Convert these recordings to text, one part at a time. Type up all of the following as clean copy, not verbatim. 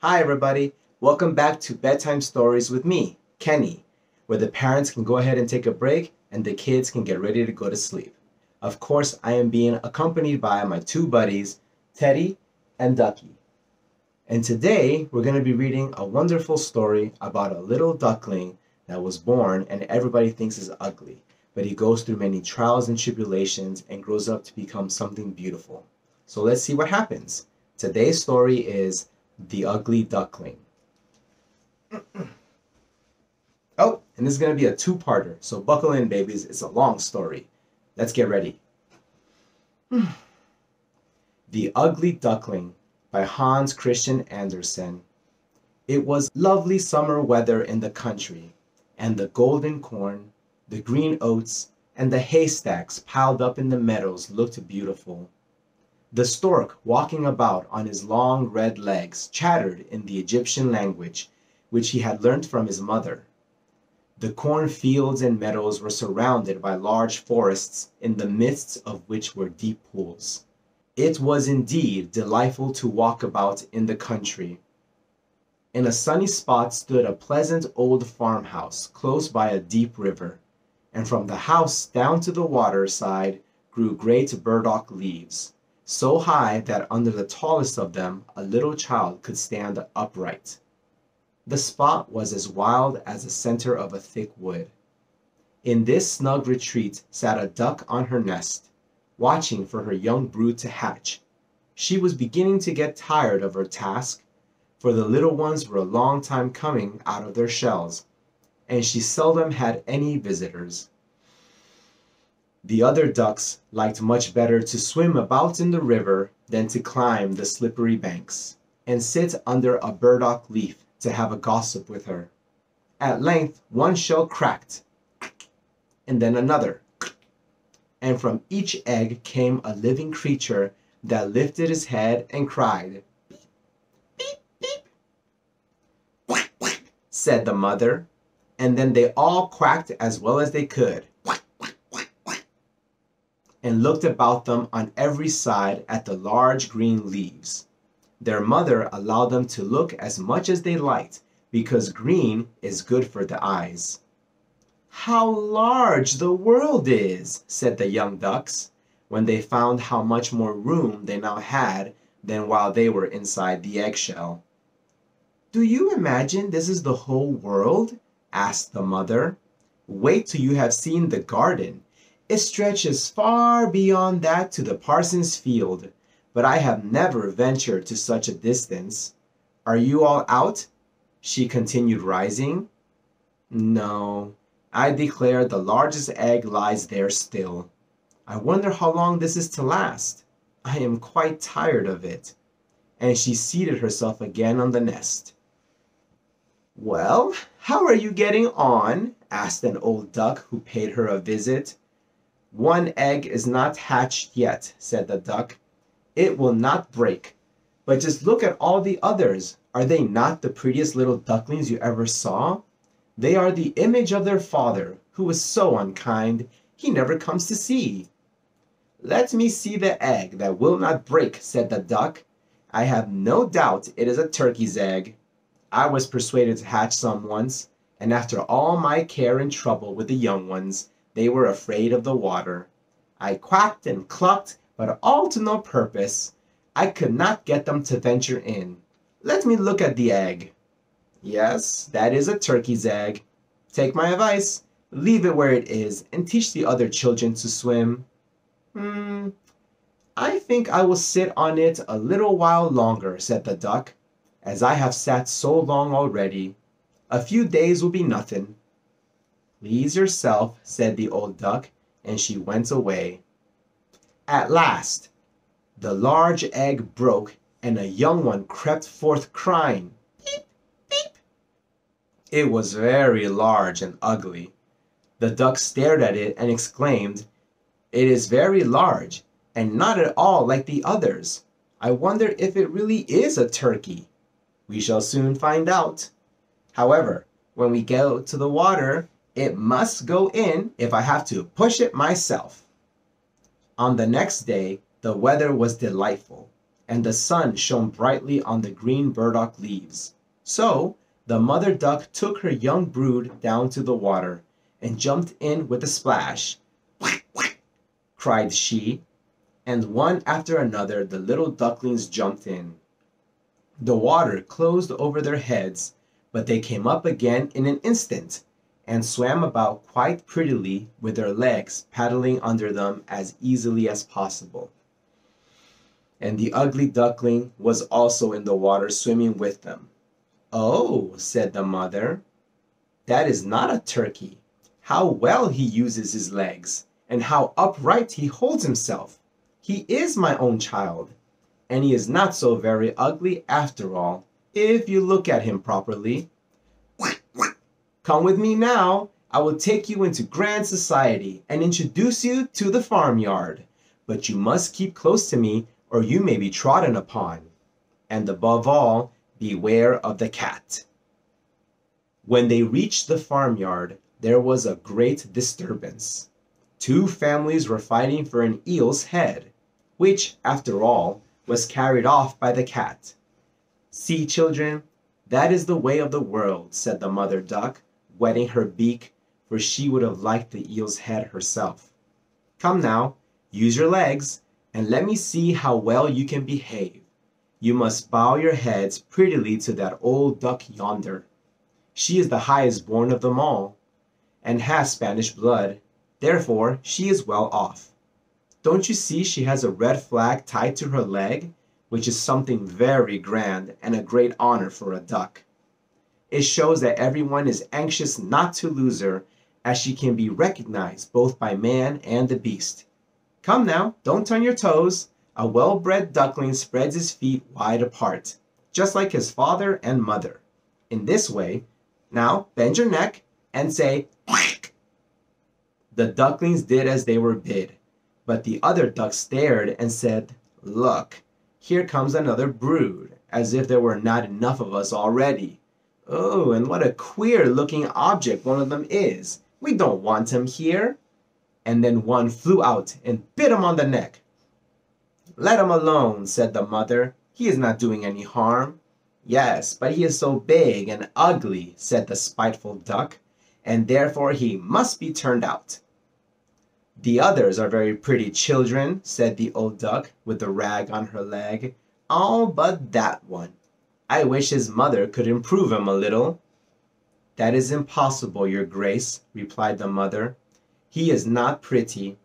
Hi everybody, welcome back to Bedtime Stories with me, Kenny, where the parents can go ahead and take a break and the kids can get ready to go to sleep. Of course, I am being accompanied by my two buddies, Teddy and Ducky. And today we're going to be reading a wonderful story about a little duckling that was born and everybody thinks is ugly, but he goes through many trials and tribulations and grows up to become something beautiful. So let's see what happens. Today's story is The Ugly Duckling. Oh, and this is going to be a two-parter, so buckle in, babies. It's a long story. Let's get ready. The Ugly Duckling by Hans Christian Andersen. It was lovely summer weather in the country, and the golden corn, the green oats, and the haystacks piled up in the meadows looked beautiful. The stork, walking about on his long red legs, chattered in the Egyptian language, which he had learnt from his mother. The cornfields and meadows were surrounded by large forests, in the midst of which were deep pools. It was indeed delightful to walk about in the country. In a sunny spot stood a pleasant old farmhouse close by a deep river, and from the house down to the water side grew great burdock leaves, so high that under the tallest of them a little child could stand upright. The spot was as wild as the center of a thick wood. In this snug retreat sat a duck on her nest, watching for her young brood to hatch. She was beginning to get tired of her task, for the little ones were a long time coming out of their shells, and she seldom had any visitors. The other ducks liked much better to swim about in the river than to climb the slippery banks, and sit under a burdock leaf to have a gossip with her. At length one shell cracked, and then another, and from each egg came a living creature that lifted his head and cried, "Beep, beep." "Quack, quack," said the mother, and then they all quacked as well as they could, and looked about them on every side at the large green leaves. Their mother allowed them to look as much as they liked, because green is good for the eyes. "How large the world is," said the young ducks, when they found how much more room they now had than while they were inside the eggshell. "Do you imagine this is the whole world?" asked the mother. "Wait till you have seen the garden. It stretches far beyond that to the parson's field, but I have never ventured to such a distance. Are you all out?" she continued, rising. "No, I declare the largest egg lies there still. I wonder how long this is to last. I am quite tired of it." And she seated herself again on the nest. "Well, how are you getting on?" asked an old duck who paid her a visit. "One egg is not hatched yet," said the duck. "It will not break. But just look at all the others. Are they not the prettiest little ducklings you ever saw? They are the image of their father, who is so unkind, he never comes to see." "Let me see the egg that will not break," said the duck. "I have no doubt it is a turkey's egg. I was persuaded to hatch some once, and after all my care and trouble with the young ones, they were afraid of the water. I quacked and clucked, but all to no purpose. I could not get them to venture in. Let me look at the egg. Yes, that is a turkey's egg. Take my advice. Leave it where it is and teach the other children to swim." "I think I will sit on it a little while longer," said the duck, "as I have sat so long already. A few days will be nothing." "Please yourself," said the old duck, and she went away. At last the large egg broke, and a young one crept forth crying, "Beep, beep." It was very large and ugly. The duck stared at it and exclaimed, "It is very large, and not at all like the others. I wonder if it really is a turkey. We shall soon find out. However, when we go to the water, it must go in if I have to push it myself." On the next day the weather was delightful, and the sun shone brightly on the green burdock leaves. So the mother duck took her young brood down to the water and jumped in with a splash. "Quack, quack," cried she, and one after another the little ducklings jumped in. The water closed over their heads, but they came up again in an instant, and swam about quite prettily with their legs paddling under them as easily as possible. And the ugly duckling was also in the water swimming with them. "Oh," said the mother, "that is not a turkey. How well he uses his legs, and how upright he holds himself. He is my own child, and he is not so very ugly after all, if you look at him properly. Come with me now. I will take you into grand society and introduce you to the farmyard. But you must keep close to me, or you may be trodden upon. And above all, beware of the cat." When they reached the farmyard, there was a great disturbance. Two families were fighting for an eel's head, which, after all, was carried off by the cat. "See, children, that is the way of the world," said the mother duck, wetting her beak, for she would have liked the eel's head herself. "Come now, use your legs, and let me see how well you can behave. You must bow your heads prettily to that old duck yonder. She is the highest born of them all, and has Spanish blood, therefore she is well off. Don't you see she has a red flag tied to her leg, which is something very grand and a great honor for a duck? It shows that everyone is anxious not to lose her, as she can be recognized both by man and the beast. Come now, don't turn your toes. A well-bred duckling spreads his feet wide apart, just like his father and mother. In this way. Now bend your neck and say quack." The ducklings did as they were bid, but the other ducks stared and said, "Look, here comes another brood, as if there were not enough of us already. Oh, and what a queer-looking object one of them is. We don't want him here." And then one flew out and bit him on the neck. "Let him alone," said the mother. "He is not doing any harm." "Yes, but he is so big and ugly," said the spiteful duck, "and therefore he must be turned out." "The others are very pretty children," said the old duck with the rag on her leg. "All but that one. I wish his mother could improve him a little." "That is impossible, your grace," replied the mother. "He is not pretty,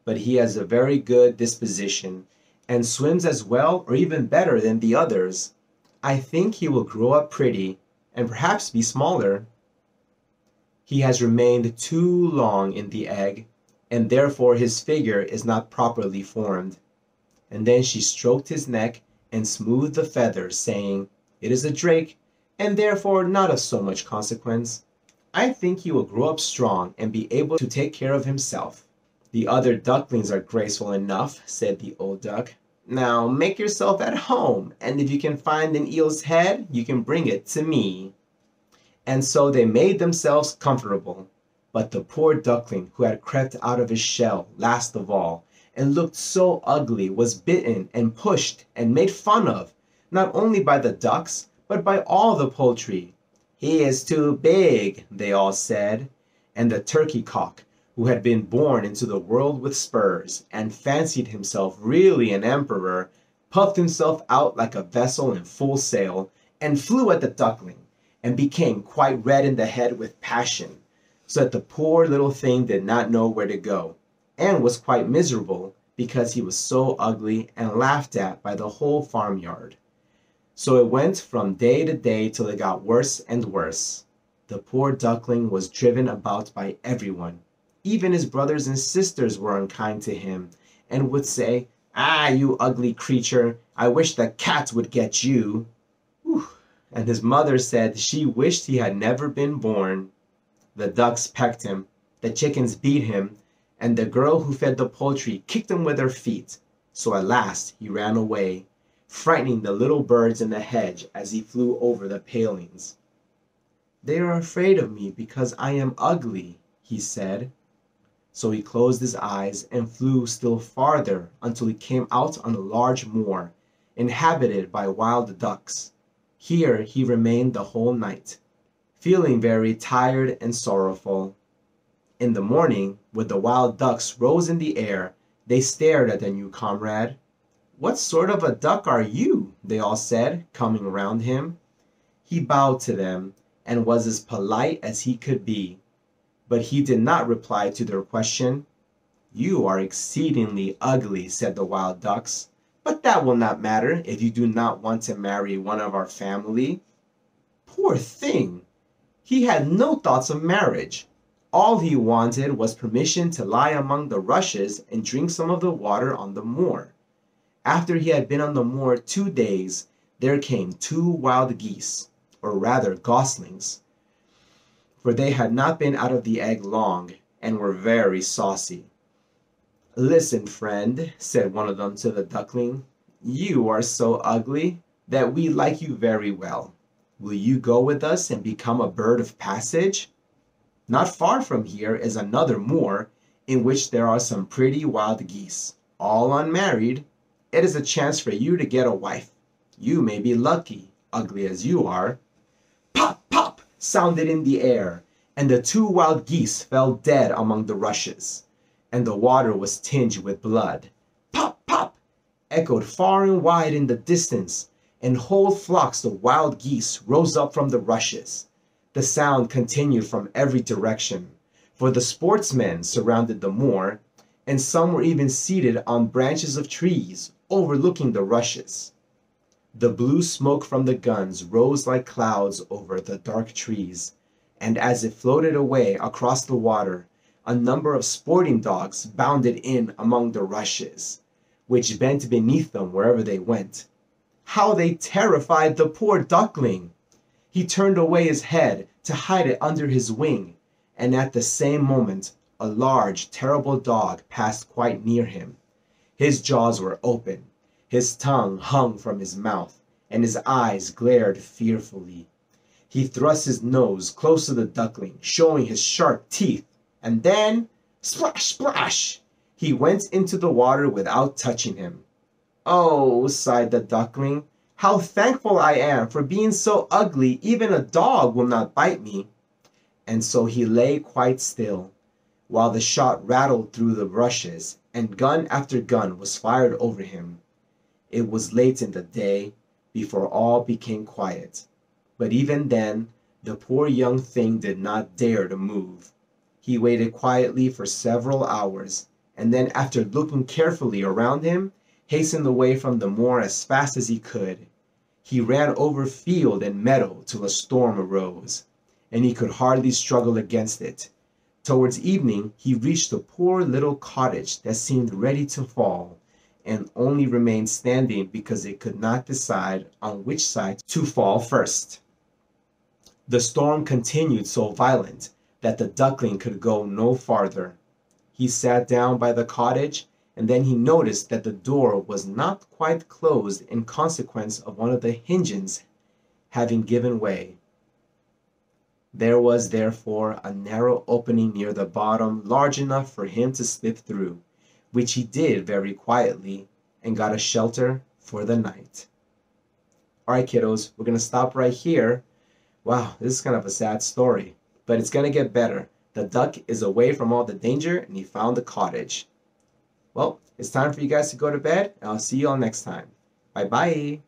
but he has a very good disposition, and swims as well or even better than the others. I think he will grow up pretty, and perhaps be smaller. He has remained too long in the egg, and therefore his figure is not properly formed." And then she stroked his neck and smoothed the feathers, saying, "It is a drake, and therefore not of so much consequence. I think he will grow up strong and be able to take care of himself." "The other ducklings are graceful enough," said the old duck. "Now make yourself at home, and if you can find an eel's head, you can bring it to me." And so they made themselves comfortable. But the poor duckling, who had crept out of his shell last of all, and looked so ugly, was bitten and pushed and made fun of, not only by the ducks, but by all the poultry. "He is too big," they all said. And the turkey cock, who had been born into the world with spurs, and fancied himself really an emperor, puffed himself out like a vessel in full sail, and flew at the duckling, and became quite red in the head with passion, so that the poor little thing did not know where to go, and was quite miserable because he was so ugly and laughed at by the whole farmyard. So it went from day to day till it got worse and worse. The poor duckling was driven about by everyone. Even his brothers and sisters were unkind to him, and would say, "Ah, you ugly creature, I wish the cat would get you." Whew. And his mother said she wished he had never been born. The ducks pecked him, the chickens beat him, and the girl who fed the poultry kicked him with her feet. So at last he ran away, frightening the little birds in the hedge as he flew over the palings. "They are afraid of me because I am ugly," he said. So he closed his eyes and flew still farther until he came out on a large moor, inhabited by wild ducks. Here he remained the whole night, feeling very tired and sorrowful. In the morning, when the wild ducks rose in the air, they stared at their new comrade. "What sort of a duck are you?" they all said, coming round him. He bowed to them, and was as polite as he could be. But he did not reply to their question. "You are exceedingly ugly," said the wild ducks, "but that will not matter if you do not want to marry one of our family." Poor thing! He had no thoughts of marriage. All he wanted was permission to lie among the rushes and drink some of the water on the moor. After he had been on the moor 2 days, there came 2 wild geese, or rather goslings, for they had not been out of the egg long, and were very saucy. "Listen, friend," said one of them to the duckling, "you are so ugly that we like you very well. Will you go with us and become a bird of passage? Not far from here is another moor, in which there are some pretty wild geese, all unmarried. It is a chance for you to get a wife. You may be lucky, ugly as you are." Pop, pop, sounded in the air, and the 2 wild geese fell dead among the rushes, and the water was tinged with blood. Pop, pop, echoed far and wide in the distance, and whole flocks of wild geese rose up from the rushes. The sound continued from every direction, for the sportsmen surrounded the moor, and some were even seated on branches of trees overlooking the rushes. The blue smoke from the guns rose like clouds over the dark trees, and as it floated away across the water, a number of sporting dogs bounded in among the rushes, which bent beneath them wherever they went. How they terrified the poor duckling! He turned away his head to hide it under his wing, and at the same moment a large, terrible dog passed quite near him. His jaws were open, his tongue hung from his mouth, and his eyes glared fearfully. He thrust his nose close to the duckling, showing his sharp teeth, and then, splash, splash, he went into the water without touching him. "Oh," sighed the duckling, "how thankful I am for being so ugly even a dog will not bite me." And so he lay quite still, while the shot rattled through the rushes, and gun after gun was fired over him. It was late in the day before all became quiet, but even then the poor young thing did not dare to move. He waited quietly for several hours, and then, after looking carefully around him, hastened away from the moor as fast as he could. He ran over field and meadow till a storm arose, and he could hardly struggle against it. Towards evening he reached a poor little cottage that seemed ready to fall, and only remained standing because it could not decide on which side to fall first. The storm continued so violent that the duckling could go no farther. He sat down by the cottage, and then he noticed that the door was not quite closed in consequence of one of the hinges having given way. There was therefore a narrow opening near the bottom large enough for him to slip through, which he did very quietly, and got a shelter for the night. All right, kiddos, we're going to stop right here. Wow, this is kind of a sad story, but it's going to get better. The duck is away from all the danger, and he found the cottage. Well, it's time for you guys to go to bed, and I'll see you all next time. Bye-bye.